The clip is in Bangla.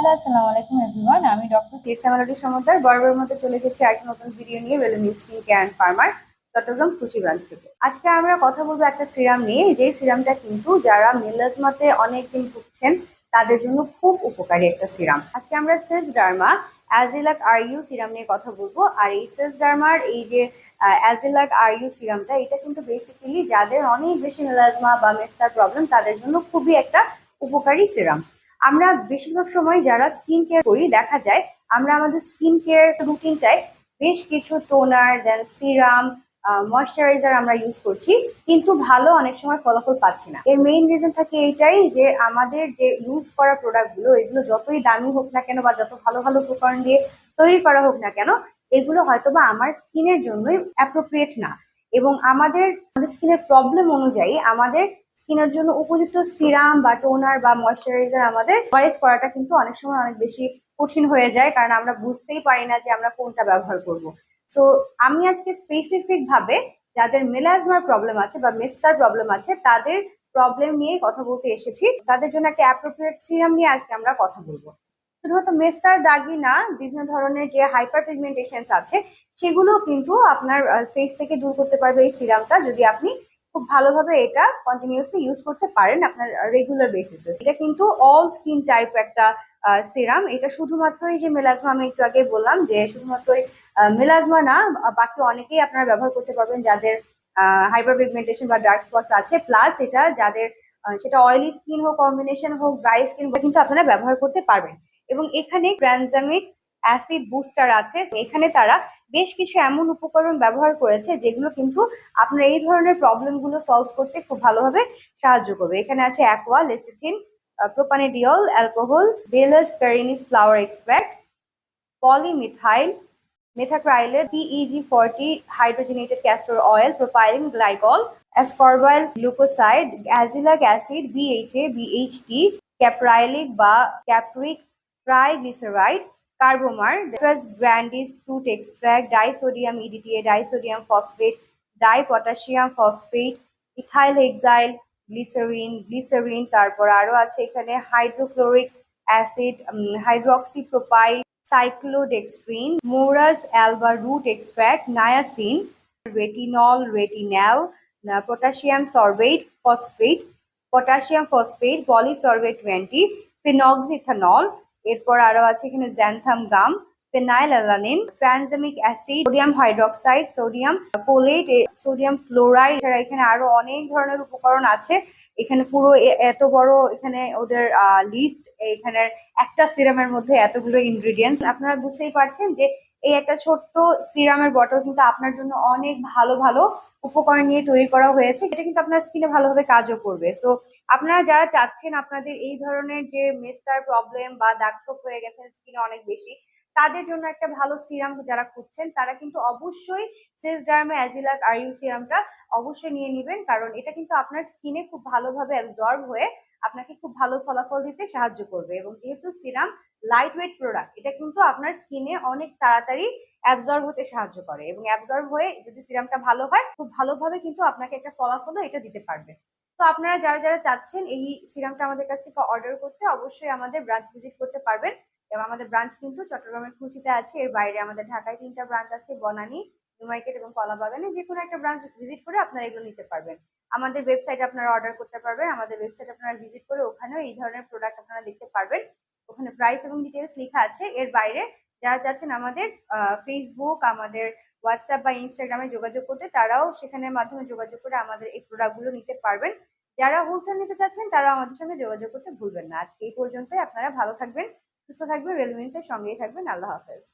হ্যালো, আসসালামু আলাইকুম এভরিওয়ান। আমি ডক্টর তিরসা মেলোডি সমদ্দার বরাবরের মতো চলে এসেছি আরেকটা নতুন ভিডিও নিয়ে ওয়েলমিন স্কিন কেয়ার অ্যান্ড ফার্মার চট্টগ্রাম খুশি ব্রাঞ্চ থেকে। আজকে আমরা কথা বলবো একটা সিরাম নিয়ে, যে সিরামটা কিন্তু যারা মেলাজমাতে অনেকদিন ভুগছেন তাদের জন্য খুব উপকারী একটা সিরাম। আজকে আমরা সেসডার্মা অ্যাজিলাক আর ইউ সিরাম নিয়ে কথা বলবো। আর এই সেসডার্মার এই যে অ্যাজিলাক আর ইউ সিরামটা, এটা কিন্তু বেসিক্যালি যাদের অনেক বেশি মেলাজমা বা মেস্তার প্রবলেম তাদের জন্য খুবই একটা উপকারী সিরাম। আমরা বেশিরভাগ সময় যারা স্কিন কেয়ার করি দেখা যায় আমরা আমাদের স্কিন কেয়ার রুটিনটায় বেশ কিছু টোনার দেন সিরাম ময়শ্চারাইজার আমরা ইউজ করছি, কিন্তু ভালো অনেক সময় ফলাফল পাচ্ছি না। এর মেইন রিজন থাকে এইটাই যে আমাদের যে ইউজ করা প্রোডাক্টগুলো, এগুলো যতই দামি হোক না কেন বা যত ভালো ভালো উপকরণ দিয়ে তৈরি করা হোক না কেন, এগুলো হয়তোবা আমার স্কিনের জন্যই অ্যাপ্রোপ্রিয়েট না। এবং আমাদের স্কিনের প্রবলেম অনুযায়ী আমাদের স্কিনের জন্য উপযুক্ত সিরাম বা টোনার বা ময়শ্চারাইজার আমাদের চয়েস করাটা কিন্তু অনেক সময় অনেক বেশি কঠিন হয়ে যায়, কারণ আমরা বুঝতেই পারি না যে আমরা কোনটা ব্যবহার করব। সো আমি আজকে স্পেসিফিক ভাবে যাদের মেলাজমার প্রবলেম আছে বা মেস্তার প্রবলেম আছে তাদের প্রবলেম নিয়ে কথা বলতে এসেছি। তাদের জন্য একটা অ্যাপ্রোপ্রিয়েট সিরাম নিয়ে আজকে আমরা কথা বলবো। শুধুমাত্র মেস্তার দাগই না, বিভিন্ন ধরনের যে হাইপার পিগমেন্টেশন আছে সেগুলো কিন্তু আপনার ফেস থেকে দূর করতে পারবে এই সিরামটা, যদি আপনি খুব ভালোভাবে এটা কন্টিনিউয়াসলি ইউজ করতে পারেন আপনার রেগুলার বেসিসে। এটা কিন্তু অল স্কিন টাইপ একটা সিরাম। এটা শুধুমাত্র এই যে মেলাজমা, আমি একটু আগে বললাম যে শুধুমাত্র মেলাজমা না, বাকি অনেকেই আপনারা ব্যবহার করতে পারবেন যাদের হাইপার পিগমেন্টেশন বা ডার্ক স্পটস আছে। প্লাস এটা যাদের সেটা অয়েলি স্কিন হোক, কম্বিনেশন হোক, ড্রাই স্কিন কিন্তু আপনারা ব্যবহার করতে পারবেন। এবং এখানে ট্রানজামিক অ্যাসিড বুস্টার আছে। এখানে তারা বেশ কিছু এমন উপকরণ ব্যবহার করেছে যেগুলো কিন্তু আপনার এই ধরনের প্রবলেম গুলো সলভ করতে খুব ভালোভাবে সাহায্য করবে। এখানে আছে aqua, lecithin, propanediol, alcohol, bellis perennis flower extract, polymethyl methacrylate, PEG40 hydrogenated castor oil, propylene glycol, ascorbyl glucoside, azelaic acid, BHA, BHT, caprylic বা capric triglyceride, carbomar, grandis fruit extract, disodium EDTA, disodium phosphate, dipotassium phosphate, ethyl hexyl glycerin, তারপর আরো আছে এখানে hydrochloric acid, hydroxypropyl, cyclodextrin, morus alba root extract, niacin, retinol, retinal, potassium sorbate phosphate, polysorbate 20, phenoxyethanol, এরপর আরো আছে এখানে xanthan gum, phenyl alanine, tranexamic acid, sodium hydroxide, sodium cholate, sodium chloride. এছাড়া এখানে আরো অনেক ধরনের উপকরণ আছে। এখানে পুরো এত বড় এখানে ওদের লিস্ট, এখানে একটা সিরামের মধ্যে এতগুলো ইনগ্রিডিয়েন্টস। আপনারা বুঝতেই পারছেন যে এই একটা ছোট্ট সিরামের বটল কিন্তু আপনার জন্য অনেক ভালো ভালো উপকরণ নিয়ে তৈরি করা হয়েছে। এটা কিন্তু আপনার স্কিনে ভালোভাবে কাজও করবে। সো আপনারা যারা চাচ্ছেন আপনাদের এই ধরনের যে মেস্তার প্রবলেম বা দাগছোপ হয়ে গেছেন স্কিনে অনেক বেশি, তাদের জন্য একটা ভালো সিরাম যারা খুঁজছেন তারা কিন্তু অবশ্যই সেসডার্মা অ্যাজিলাক আর ইউ সিরামটা অবশ্যই নিয়ে নেবেন, কারণ এটা কিন্তু আপনার স্কিনে খুব ভালোভাবে অ্যাবজর্ব হয়ে আপনাকে খুব ভালো ফলাফল দিতে সাহায্য করবে। এবং যেহেতু সিরাম লাইট ওয়েট প্রোডাক্ট, এটা কিন্তু আপনার স্কিনে অনেক তাড়াতাড়ি অ্যাবজর্ব হতে সাহায্য করে, এবং অ্যাবজর্ব হয়ে যদি সিরামটা ভালো হয় খুব ভালোভাবে কিন্তু আপনাকে একটা ফলাফলও এটা দিতে পারবে। তো আপনারা যারা যারা চাচ্ছেন এই সিরামটা আমাদের কাছ থেকে অর্ডার করতে, অবশ্যই আমাদের ব্রাঞ্চ ভিজিট করতে পারবেন। এবং আমাদের ব্রাঞ্চ কিন্তু চট্টগ্রামের খুশিতে আছে, এর বাইরে আমাদের ঢাকায় 3টা ব্রাঞ্চ আছে, বনানী, নিউ মার্কেট এবং কলাবাগানে। যে কোনো একটা ব্রাঞ্চ ভিজিট করে আপনারা এগুলো নিতে পারবেন। আমাদের ওয়েবসাইটে আপনারা অর্ডার করতে পারবেন। আমাদের ওয়েবসাইট আপনারা ভিজিট করে ওখানেও এই ধরনের প্রোডাক্ট আপনারা দেখতে পারবেন। ওখানে প্রাইস এবং ডিটেলস লেখা আছে। এর বাইরে যারা চাচ্ছেন আমাদের ফেসবুক, আমাদের হোয়াটসঅ্যাপ বা ইনস্টাগ্রামে যোগাযোগ করতে, তারাও সেখানের মাধ্যমে যোগাযোগ করে আমাদের এই প্রোডাক্টগুলো নিতে পারবেন। যারা হোলসেল নিতে চাচ্ছেন তারা আমাদের সঙ্গে যোগাযোগ করতে ভুলবেন না। আজকে এই পর্যন্তই। আপনারা ভালো থাকবেন, সুস্থ থাকবেন, রেলমিন্সের সঙ্গেই থাকবেন। আল্লাহ হাফেজ।